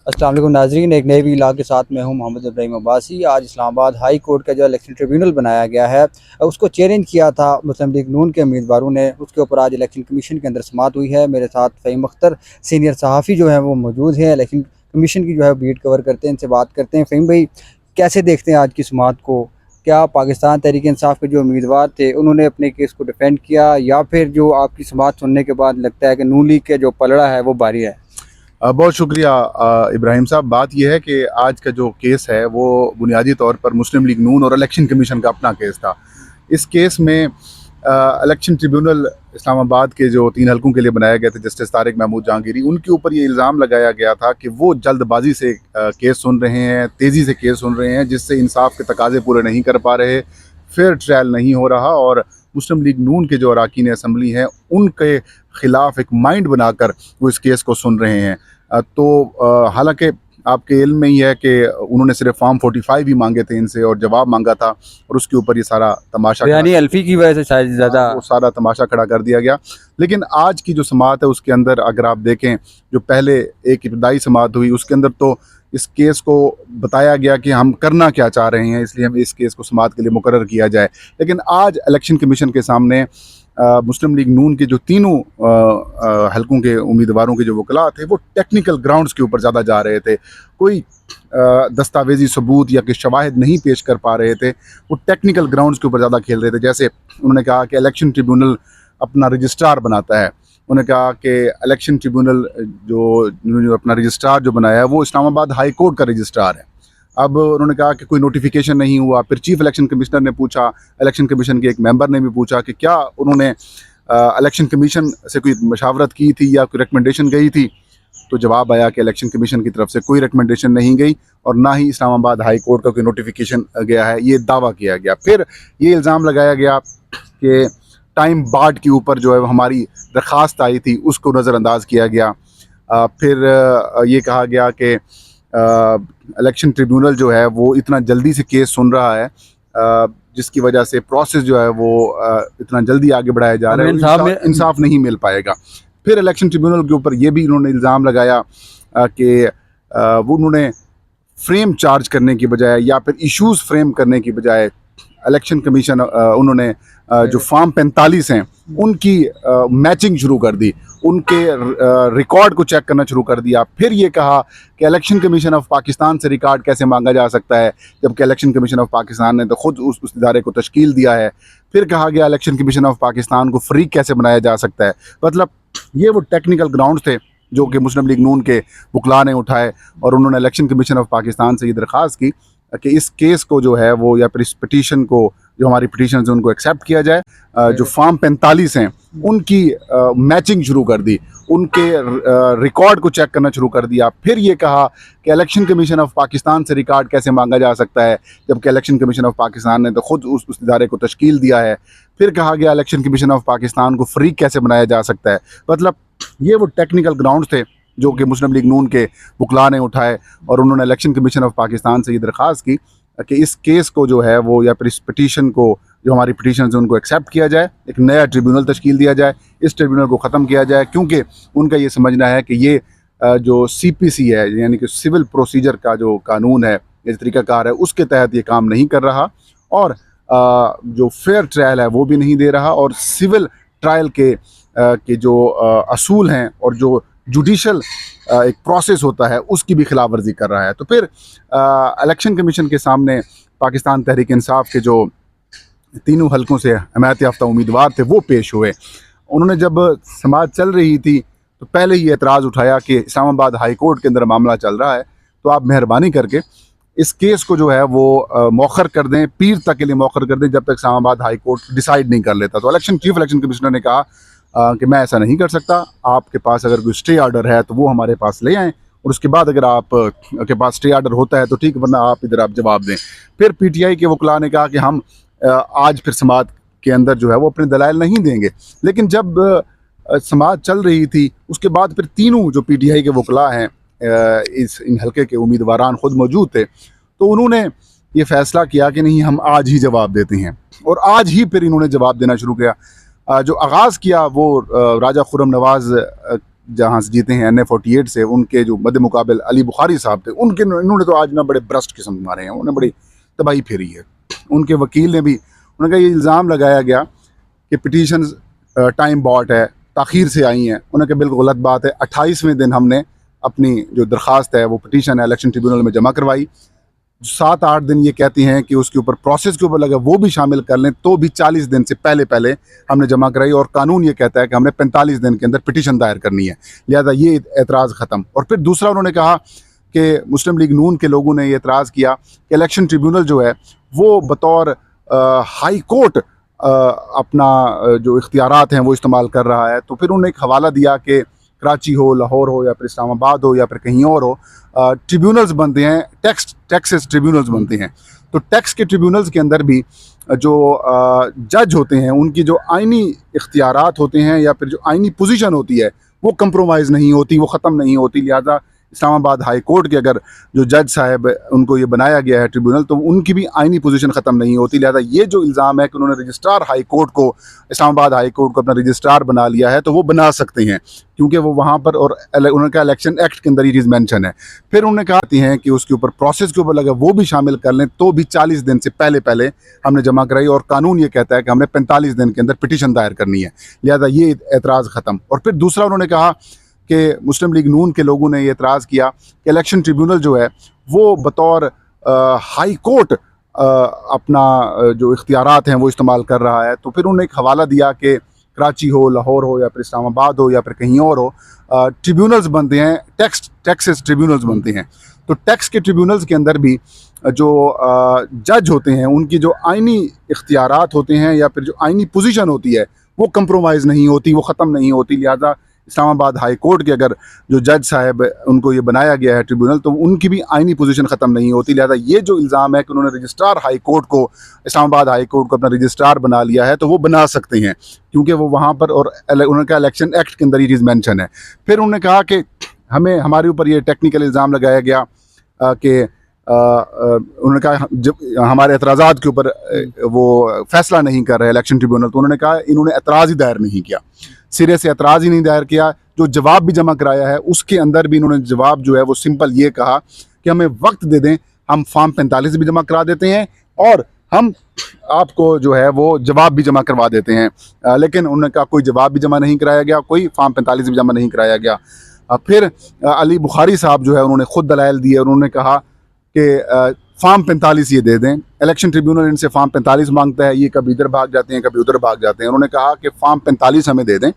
अस्सलाम वालेकुम नाज़रीन, एक नए व्लॉग के साथ मैं हूं मोहम्मद इब्राहिम अब्बासी। आज इस्लामाबाद हाई कोर्ट का जो इलेक्शन ट्रिब्यूनल बनाया गया है उसको चैलेंज किया था मुस्लिम लीग नून के उम्मीदवारों ने। उसके ऊपर आज इलेक्शन कमीशन के अंदर समाअत हुई है। मेरे साथ फ़हीम अख्तर सीनियर सहाफ़ी जो है वो मौजूद हैं, इलेक्शन कमीशन की जो है बीट कवर करते हैं। इनसे बात करते हैं। फ़हीम भाई, कैसे देखते हैं आज की समाअत को? क्या पाकिस्तान तहरीक इंसाफ के जो उम्मीदवार थे उन्होंने अपने केस को डिफेंड किया, या फिर जो आपकी समाअत सुनने के बाद लगता है कि नून लीग के जो पलड़ा है वो भारी है? बहुत शुक्रिया इब्राहिम साहब। बात यह है कि आज का जो केस है वो बुनियादी तौर पर मुस्लिम लीग नून और इलेक्शन कमीशन का अपना केस था। इस केस में इलेक्शन ट्रिब्यूनल इस्लामाबाद के जो 3 हलकों के लिए बनाए गए थे, जस्टिस तारिक महमूद जहांगीरी, उनके ऊपर ये इल्ज़ाम लगाया गया था कि वो जल्दबाजी से केस सुन रहे हैं, तेज़ी से केस सुन रहे हैं, जिससे इंसाफ के तकाजे पूरे नहीं कर पा रहे, फेयर ट्रायल नहीं हो रहा और मुस्लिम लीग नून के जो अरकान असम्बली हैं उनके ख़िलाफ़ एक माइंड बनाकर वो इस केस को सुन रहे हैं। हालांकि आपके इल्म में ही है कि उन्होंने सिर्फ फॉर्म 45 ही मांगे थे इनसे और जवाब मांगा था, और उसके ऊपर ये सारा तमाशा यानी अल्फी की वजह से शायद ज़्यादा वो सारा तमाशा खड़ा कर दिया गया। लेकिन आज की जो समाअत है उसके अंदर अगर आप देखें, जो पहले एक इब्तदाई समाअत हुई उसके अंदर तो इस केस को बताया गया कि हम करना क्या चाह रहे हैं, इसलिए हम इस केस को समाअत के लिए मुकर्रर किया जाए। लेकिन आज इलेक्शन कमीशन के सामने मुस्लिम लीग नून के जो तीनों हलकों के उम्मीदवारों के जो वकला थे वो टेक्निकल ग्राउंड्स के ऊपर ज़्यादा जा रहे थे। कोई दस्तावेजी सबूत या कि शवाहिद नहीं पेश कर पा रहे थे, वो टेक्निकल ग्राउंड्स के ऊपर ज़्यादा खेल रहे थे। जैसे उन्होंने कहा कि इलेक्शन ट्रिब्यूनल अपना रजिस्ट्रार बनाता है, उन्होंने कहा कि इलेक्शन ट्रिब्यूनल जो अपना रजिस्ट्रार जो बनाया है वो इस्लामाबाद हाई कोर्ट का रजिस्ट्रार है। अब उन्होंने कहा कि कोई नोटिफिकेशन नहीं हुआ। फिर चीफ इलेक्शन कमिश्नर ने पूछा, इलेक्शन कमीशन के एक मेंबर ने भी पूछा कि क्या उन्होंने इलेक्शन कमीशन से कोई मशावरत की थी या कोई रिकमेंडेशन गई थी। तो जवाब आया कि इलेक्शन कमीशन की तरफ से कोई रिकमेंडेशन नहीं गई और ना ही इस्लामाबाद हाई कोर्ट का कोई नोटिफिकेशन गया है, ये दावा किया गया। फिर ये इल्ज़ाम लगाया गया कि टाइम बार्ड के ऊपर जो है हमारी दरख्वास्त आई थी उसको नज़रअंदाज किया गया। फिर ये कहा गया कि इलेक्शन ट्रिब्यूनल जो है वो इतना जल्दी से केस सुन रहा है, जिसकी वजह से प्रोसेस जो है वो इतना जल्दी आगे बढ़ाया जा रहा है, इंसाफ नहीं मिल पाएगा। फिर इलेक्शन ट्रिब्यूनल के ऊपर ये भी इन्होंने इल्ज़ाम लगाया कि वो उन्होंने फ्रेम चार्ज करने की बजाय या फिर इश्यूज़ फ्रेम करने की बजाय इलेक्शन कमीशन उन्होंने जो फॉर्म 45 हैं उनकी मैचिंग शुरू कर दी, उनके रिकॉर्ड को चेक करना शुरू कर दिया। फिर ये कहा कि इलेक्शन कमीशन ऑफ पाकिस्तान से रिकॉर्ड कैसे मांगा जा सकता है, जबकि इलेक्शन कमीशन ऑफ पाकिस्तान ने तो खुद उस इदारे को तश्कील दिया है। फिर कहा गया इलेक्शन कमीशन ऑफ पाकिस्तान को फ्री कैसे बनाया जा सकता है। मतलब ये वो टेक्निकल ग्राउंड थे जो कि मुस्लिम लीग नून के वकला ने उठाए और उन्होंने इलेक्शन कमीशन ऑफ पाकिस्तान से ये दरख्वास्त की कि इस केस को जो है वो या फिर इस पिटीशन को, जो हमारी पिटीशन है उनको एक्सेप्ट किया जाए। जो फॉर्म 45 हैं उनकी मैचिंग शुरू कर दी, उनके रिकॉर्ड को चेक करना शुरू कर दिया। फिर ये कहा कि इलेक्शन कमीशन ऑफ पाकिस्तान से रिकॉर्ड कैसे मांगा जा सकता है, जबकि इलेक्शन कमीशन ऑफ पाकिस्तान ने तो खुद उस इदारे को तश्कील दिया है। फिर कहा गया इलेक्शन कमीशन ऑफ पाकिस्तान को फ्री कैसे बनाया जा सकता है। मतलब ये वो टेक्निकल ग्राउंड्स थे जो कि मुस्लिम लीग नून के वकला ने उठाए और उन्होंने इलेक्शन कमीशन ऑफ पाकिस्तान से ये दरख्वास्त की कि इस केस को जो है वो या फिर इस पिटीशन को, जो हमारी पिटीशन है उनको एक्सेप्ट किया जाए, एक नया ट्रिब्यूनल तश्कील दिया जाए, इस ट्रिब्यूनल को ख़त्म किया जाए, क्योंकि उनका ये समझना है कि ये जो CPC है यानी कि सिविल प्रोसीजर का जो कानून है या तरीक़ाकार है उसके तहत ये काम नहीं कर रहा और जो फेयर ट्रायल है वो भी नहीं दे रहा और सिविल ट्रायल के जो असूल हैं और जो जुडिशल एक प्रोसेस होता है उसकी भी खिलाफ वर्जी कर रहा है। तो फिर इलेक्शन कमीशन के सामने पाकिस्तान तहरीक इंसाफ के जो तीनों हलकों से हमायत याफ्ता उम्मीदवार थे वो पेश हुए। उन्होंने जब समाअत चल रही थी तो पहले ही एतराज़ उठाया कि इस्लामाबाद हाई कोर्ट के अंदर मामला चल रहा है, तो आप मेहरबानी करके इस केस को जो है वो मौखर कर दें, पीर तक के लिए मौखर कर दें, जब तक इस्लामाबाद हाई कोर्ट डिसाइड नहीं कर लेता। तो चीफ इलेक्शन कमिश्नर ने कहा कि मैं ऐसा नहीं कर सकता, आपके पास अगर कोई स्टे ऑर्डर है तो वो हमारे पास ले आएँ और उसके बाद अगर आप के पास स्टे ऑर्डर होता है तो ठीक, वरना आप इधर आप जवाब दें। फिर PTI के वकला ने कहा कि हम आज फिर समाअत के अंदर जो है वो अपने दलाइल नहीं देंगे। लेकिन जब समाअत चल रही थी उसके बाद फिर तीनों जो PTI के वकला हैं इन हल्के के उम्मीदवारान खुद मौजूद थे, तो उन्होंने ये फ़ैसला किया कि नहीं, हम आज ही जवाब देते हैं और आज ही फिर इन्होंने जवाब देना शुरू किया। जो आगाज़ किया वो राजा खुर्रम नवाज़ जहाँ से जीते हैं NA48 से, उनके जो मद्दे मुकाबिल अली बुखारी साहब थे, इन्होंने तो आज ना बड़े ब्रस्ट किस्म मारे हैं, उन्होंने बड़ी तबाही फेरी है। उनके वकील ने भी, उन्होंने कहा ये इल्ज़ाम लगाया गया कि पिटीशन टाइम बॉट है, ताख़ीर से आई हैं। उन्होंने कहा बिल्कुल गलत बात है। 28वें दिन हमने अपनी जो दरख्वास्त है वो पिटीशन है इलेक्शन ट्रिब्यूनल में जमा करवाई। 7-8 दिन ये कहती हैं कि उसके ऊपर प्रोसेस के ऊपर लगा वो भी शामिल कर लें, तो भी 40 दिन से पहले हमने जमा कराई, और कानून ये कहता है कि हमने 45 दिन के अंदर पिटीशन दायर करनी है, लिहाजा ये एतराज़ ख़त्म। और फिर दूसरा उन्होंने कहा कि मुस्लिम लीग नून के लोगों ने ये एतराज़ किया कि इलेक्शन ट्रिब्यूनल जो है वो बतौर हाई कोर्ट अपना जो इख्तियारात हैं वो इस्तेमाल कर रहा है। तो फिर उन्होंने एक हवाला दिया कि कराची हो, लाहौर हो, या फिर इस्लामाबाद हो, या फिर कहीं और हो, ट्रिब्यूनल्स बनते हैं, टैक्सेस ट्रिब्यूनल्स बनते हैं। तो टैक्स के ट्रिब्यूनल्स के अंदर भी जो जज होते हैं उनकी जो आइनी इख्तियारात होते हैं या फिर जो आइनी पोजीशन होती है वो कंप्रोमाइज़ नहीं होती, वो ख़त्म नहीं होती। लिहाजा इस्लामाबाद हाई कोर्ट के अगर जो जज साहब उनको ये बनाया गया है ट्रिब्यूनल, तो उनकी भी आइनी पोजीशन ख़त्म नहीं होती। लिहाजा ये जो इल्ज़ाम है कि उन्होंने रजिस्ट्रार हाई कोर्ट को, इस्लामाबाद हाई कोर्ट को अपना रजिस्ट्रार बना लिया है, तो वो बना सकते हैं क्योंकि वो वहाँ पर, और उन्होंने कहा इलेक्शन एक्ट के अंदर ये चीज़ मेंशन है। फिर उन्होंने कहा हैं कि उसके ऊपर प्रोसेस के ऊपर लगा वो भी शामिल कर लें, तो भी 40 दिन से पहले हमने जमा कराई, और कानून ये कहता है कि हमने 45 दिन के अंदर पिटीशन दायर करनी है, लिहाजा ये एतराज़ ख़त्म। और फिर दूसरा उन्होंने कहा कि मुस्लिम लीग नून के लोगों ने ये एतराज़ किया कि इलेक्शन ट्रिब्यूनल जो है वो बतौर हाई कोर्ट अपना जो इख्तियारात हैं वो इस्तेमाल कर रहा है। तो फिर उन्होंने एक हवाला दिया कि कराची हो, लाहौर हो, या फिर इस्लामाबाद हो, या फिर कहीं और हो, ट्रिब्यूनल्स बनते हैं, टैक्सेस ट्रिब्यूनल्स बनते हैं। तो टैक्स के ट्रिब्यूनल्स के अंदर भी जो जज होते हैं उनकी जो आइनी इख्तियारात होते हैं या फिर जो आइनी पोजीशन होती है वो कंप्रोमाइज़ नहीं होती, वो ख़त्म नहीं होती। लिहाजा इस्लामाबाद हाई कोर्ट के अगर जो जज साहब उनको ये बनाया गया है ट्रिब्यूनल, तो उनकी भी आइनी पोजीशन ख़त्म नहीं होती। लिहाजा ये जो इल्ज़ाम है कि उन्होंने रजिस्ट्रार हाई कोर्ट को, इस्लामाबाद हाई कोर्ट को अपना रजिस्ट्रार बना लिया है, तो वो बना सकते हैं क्योंकि वो वहाँ पर, और उन्होंने कहा इलेक्शन एक्ट के अंदर ये चीज़ मेंशन है। फिर उन्होंने कहा कि हमारे ऊपर ये टेक्निकल इल्ज़ाम लगाया गया कि उन्होंने कहा जब हमारे एतराज़ात के ऊपर वो फ़ैसला नहीं कर रहे इलेक्शन ट्रिब्यूनल, तो उन्होंने कहा इन्होंने एतराज़ ही दायर नहीं किया, सिरे से एतराज़ ही नहीं दायर किया। जो जवाब भी जमा कराया है उसके अंदर भी इन्होंने जवाब जो है वो सिंपल ये कहा कि हमें वक्त दे दें, हम फॉर्म 45 भी जमा करा देते हैं और हम आपको जो है वो जवाब भी जमा करवा देते हैं। लेकिन उन्होंने कहा कोई जवाब भी जमा नहीं कराया गया, कोई फॉर्म 45 भी जमा नहीं कराया गया। फिर अली बुखारी साहब जो है उन्होंने ख़ुद दलाइल दिए, उन्होंने कहा कि फॉर्म 45 ये दे दें। इलेक्शन ट्रिब्यूनल इनसे फॉर्म 45 मांगता है, ये कभी इधर भाग जाते हैं, कभी उधर भाग जाते हैं। उन्होंने कहा कि फॉर्म 45 हमें दे दें,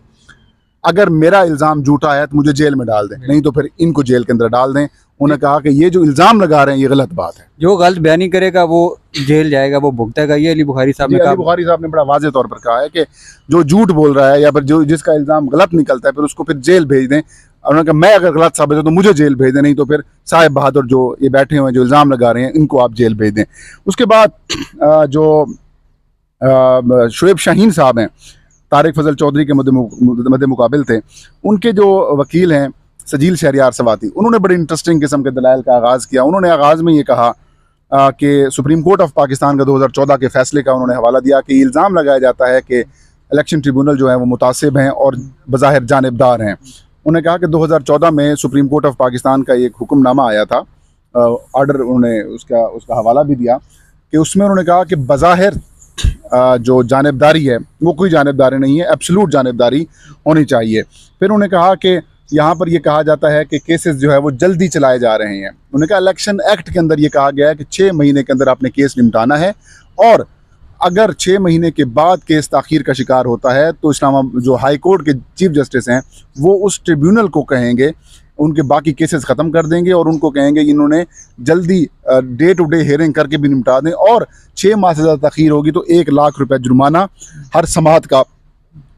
अगर मेरा इल्ज़ाम झूठा है तो मुझे जेल में डाल दें, नहीं तो फिर इनको जेल के अंदर डाल दें। उन्होंने कहा कि ये जो इल्ज़ाम लगा रहे हैं ये गलत बात है, जो गलत बयानी करेगा वो जेल जाएगा, वो भुगतेगा। ये अली बुखारी साहब ने कहा। अली बुखारी साहब ने बड़ा वाज़ेह तौर पर कहा है कि जो झूठ बोल रहा है या फिर जो जिसका इल्ज़ाम गलत निकलता है फिर उसको फिर जेल भेज दें। उन्होंने कहा मैं अगर गलत साबित हो तो मुझे जेल भेज दें, नहीं तो फिर साहिब बहादुर जो ये बैठे हुए हैं जो इल्ज़ाम लगा रहे हैं इनको आप जेल भेज दें। उसके बाद जो शुएब शाहीन साहब हैं, तारिक फजल चौधरी के मद्दे मुकाबिल थे, उनके जो वकील हैं सजील शहरियार सवाती, उन्होंने बड़ी इंटरेस्टिंग किस्म के दलाइल का आगाज़ किया। उन्होंने आगाज़ में ये कहा कि सुप्रीम कोर्ट ऑफ पाकिस्तान का 2014 के फ़ैसले का उन्होंने हवाला दिया कि इल्ज़ाम लगाया जाता है कि इलेक्शन ट्रिब्यूनल जो है वो मुतासिब हैं और बज़ाहिर जानिबदार हैं। उन्होंने कहा कि 2014 में सुप्रीम कोर्ट ऑफ पाकिस्तान का एक हुक्मनामा आया था, ऑर्डर, उन्होंने उसका हवाला भी दिया कि उसमें उन्होंने कहा कि बज़ाहिर जो जानिबदारी है वो कोई जानिबदारी नहीं है, एब्सोल्यूट जानिबदारी होनी चाहिए। फिर उन्होंने कहा कि यहाँ पर ये कहा जाता है कि केसेस जो है वो जल्दी चलाए जा रहे हैं। उन्होंने कहा इलेक्शन एक्ट के अंदर ये कहा गया है कि 6 महीने के अंदर आपने केस निपटाना है, और अगर 6 महीने के बाद केस ताख़ीर का शिकार होता है तो जो हाई कोर्ट के चीफ जस्टिस हैं वो उस ट्रिब्यूनल को कहेंगे, उनके बाकी केसेस ख़त्म कर देंगे और उनको कहेंगे इन्होंने जल्दी डे टू डे हियरिंग करके भी निपटा दें, और 6 माह से ज़्यादा ताख़ीर होगी तो 1 लाख रुपये जुर्माना हर समात का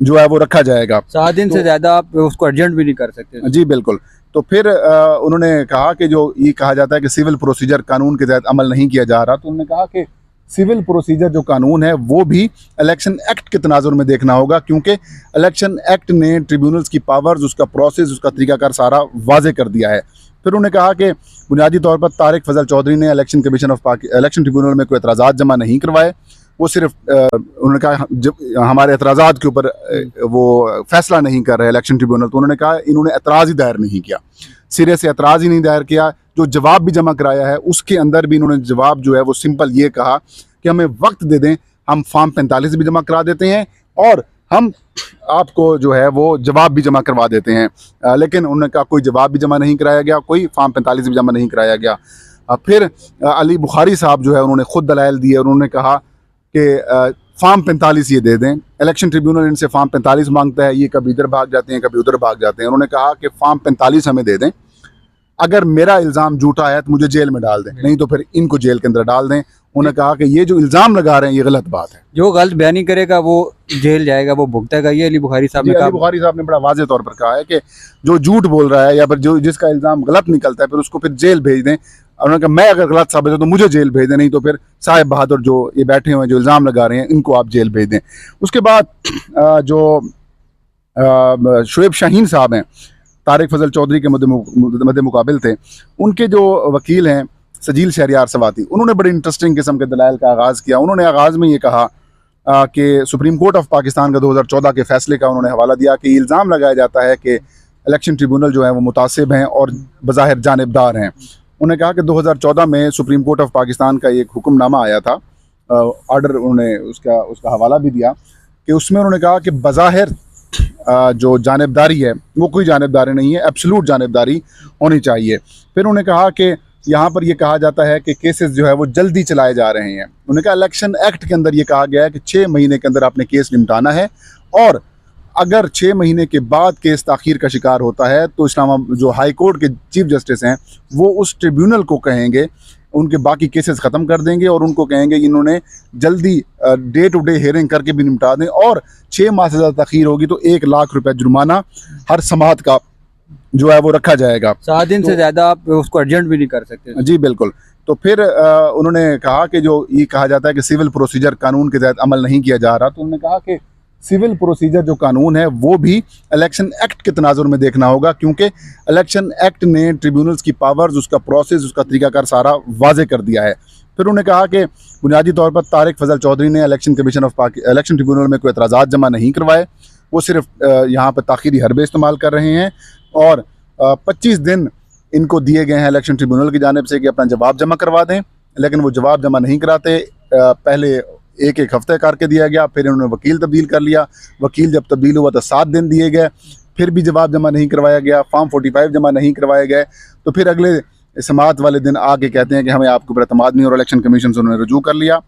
जो है वो रखा जाएगा। 7 दिन से ज़्यादा आप उसको अर्जेंट भी नहीं कर सकते। जी बिल्कुल। तो फिर उन्होंने कहा कि जो ये कहा जाता है कि सिविल प्रोसीजर कानून के तहत अमल नहीं किया जा रहा, तो उन्होंने कहा कि सिविल प्रोसीजर जो कानून है वो भी इलेक्शन एक्ट के तनाजुर में देखना होगा, क्योंकि इलेक्शन एक्ट ने ट्रिब्यूनल्स की पावर्स, उसका प्रोसेस, उसका तरीकाकार सारा वाजे कर दिया है। फिर उन्होंने कहा कि बुनियादी तौर पर तारिक फजल चौधरी ने इलेक्शन ट्रिब्यूनल में कोई एतराज़ात जमा नहीं करवाए, वो सिर्फ उन्होंने कहा जब हमारे एतराज़ात के ऊपर वो फैसला नहीं कर रहे इलेक्शन ट्रिब्यूनल, तो उन्होंने कहा इन्होंने एतराज़ ही दायर नहीं किया, सिरे से एतराज़ ही नहीं दायर किया। जो जवाब भी जमा कराया है उसके अंदर भी इन्होंने जवाब जो है वो सिंपल ये कहा कि हमें वक्त दे दें, हम फॉर्म 45 भी जमा करा देते हैं और हम आपको जो है वो जवाब भी जमा करवा देते हैं। लेकिन उन्होंने कहा कोई जवाब भी जमा नहीं कराया गया, कोई फॉर्म 45 भी जमा नहीं कराया गया। फिर अली बुखारी साहब जो है उन्होंने ख़ुद दलाइल दिए, उन्होंने कहा कि फॉर्म 45 ये दे दें। इलेक्शन ट्रिब्यूनल इनसे फॉर्म 45 मांगता है, ये कभी इधर भाग जाते हैं कभी उधर भाग जाते हैं। उन्होंने कहा कि फॉर्म 45 हमें दे दें, अगर मेरा इल्ज़ाम झूठा है तो मुझे जेल में डाल दें, नहीं तो फिर इनको जेल के अंदर डाल दें। उन्होंने कहा कि ये जो इल्ज़ाम लगा रहे हैं ये गलत बात है, जो गलत बयानी करेगा वो जेल जाएगा, वो भुगतेगा। ये अली बुखारी साहब ने कहा। अली बुखारी साहब ने बड़ा वाज़ेह तौर पर कहा है कि जो झूठ बोल रहा है या फिर जो जिसका इल्ज़ाम गलत निकलता है फिर उसको फिर जेल भेज दें। उन्होंने कहा मैं अगर गलत साबित हो तो मुझे जेल भेज दें, नहीं तो फिर साहिब बहादुर जो ये बैठे हुए हैं जो इल्ज़ाम लगा रहे हैं इनको आप जेल भेज दें। उसके बाद जो शुएब शाहीन साहब हैं, तारिक फजल चौधरी के मद्दे मुकाबिल थे, उनके जो वकील हैं सजील शहरियार सवाती, उन्होंने बड़े इंटरेस्टिंग किस्म के दलाइल का आगाज़ किया। उन्होंने आगाज़ में ये कहा कि सुप्रीम कोर्ट ऑफ पाकिस्तान का 2014 के फैसले का उन्होंने हवाला दिया कि इल्ज़ाम लगाया जाता है कि इलेक्शन ट्रिब्यूनल जो है वो मुतासिब हैं और बज़ाहिर जानिबदार हैं। उन्होंने कहा कि 2014 में सुप्रीम कोर्ट ऑफ पाकिस्तान का एक हुक्मनामा आया था, ऑर्डर, उन्होंने उसका हवाला भी दिया कि उसमें उन्होंने कहा कि बज़ाहिर जो जानिबदारी है वो कोई जानिबदारी नहीं है, एब्सोल्यूट जानिबदारी होनी चाहिए। फिर उन्होंने कहा कि यहाँ पर ये कहा जाता है कि केसेस जो है वो जल्दी चलाए जा रहे हैं। उन्होंने कहा इलेक्शन एक्ट के अंदर ये कहा गया है कि 6 महीने के अंदर आपने केस निपटाना है, और अगर 6 महीने के बाद केस ताख़ीर का शिकार होता है तो इस्लामाबाद जो हाई कोर्ट के चीफ जस्टिस हैं वो उस ट्रिब्यूनल को कहेंगे, उनके बाकी केसेस ख़त्म कर देंगे और उनको कहेंगे इन्होंने जल्दी डे टू डे हियरिंग करके भी निपटा दें, और 6 माह से ज़्यादा ताख़ीर होगी तो 1 लाख रुपये जुर्माना हर समात का जो है वो रखा जाएगा। 7 दिन से ज़्यादा आप उसको अर्जेंट भी नहीं कर सकते। जी बिल्कुल। तो फिर उन्होंने कहा कि जो ये कहा जाता है कि सिविल प्रोसीजर कानून के तहत अमल नहीं किया जा रहा, तो उन्होंने कहा कि सिविल प्रोसीजर जो कानून है वो भी इलेक्शन एक्ट के तनाजुर में देखना होगा, क्योंकि इलेक्शन एक्ट ने ट्रिब्यूनल्स की पावर्स, उसका प्रोसेस, उसका तरीकाकार सारा वाजे कर दिया है। फिर उन्होंने कहा कि बुनियादी तौर पर तारिक फजल चौधरी ने इलेक्शन ट्रिब्यूनल में कोई एतराज़ात जमा नहीं करवाए, वो सिर्फ यहाँ पर ताख़ीरी हरबे इस्तेमाल कर रहे हैं, और 25 दिन इनको दिए गए हैं इलेक्शन ट्रिब्यूनल की जानिब से कि अपना जवाब जमा करवा दें, लेकिन वो जवाब जमा नहीं कराते। पहले एक हफ्ते करके दिया गया, फिर इन्होंने वकील तब्दील कर लिया, वकील जब तब्दील हुआ तो 7 दिन दिए गए, फिर भी जवाब जमा नहीं करवाया गया, फॉर्म 45 जमा नहीं करवाए गए। तो फिर अगले समात वाले दिन आके कहते हैं कि हमें आपके ऊपर एतमाद नहीं, और इलेक्शन कमीशन से उन्होंने रजू कर लिया।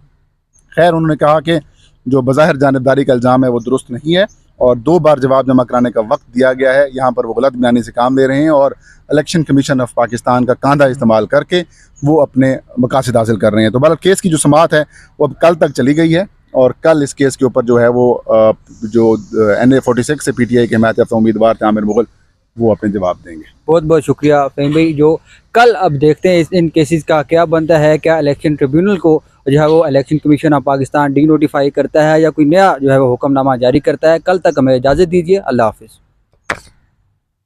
खैर, उन्होंने कहा कि जो बज़ाहिर जानिबदारी का इल्ज़ाम है वो दुरुस्त नहीं है, और 2 बार जवाब जमा कराने का वक्त दिया गया है। यहाँ पर वो गलत बयानी से काम ले रहे हैं और इलेक्शन कमीशन ऑफ पाकिस्तान का कांधा इस्तेमाल करके वो अपने मकासद हासिल कर रहे हैं। तो बहरहाल केस की जो समाअत है वो अब कल तक चली गई है, और कल इस केस के ऊपर जो है वो जो NA 46 से PTI के हिमायत याफ्ता उम्मीदवार थे आमिर मुगल, वो अपने जवाब देंगे। बहुत बहुत शुक्रिया फ़हीम भाई। जो कल अब देखते हैं इन केसेस का क्या बनता है, क्या इलेक्शन ट्रिब्यूनल को जो है वो election commission of Pakistan D notify करता है या कोई नया जो है वो हुक्मनामा जारी करता है। कल तक हमें इजाज़त दीजिए। अल्लाह हाफ़िज़।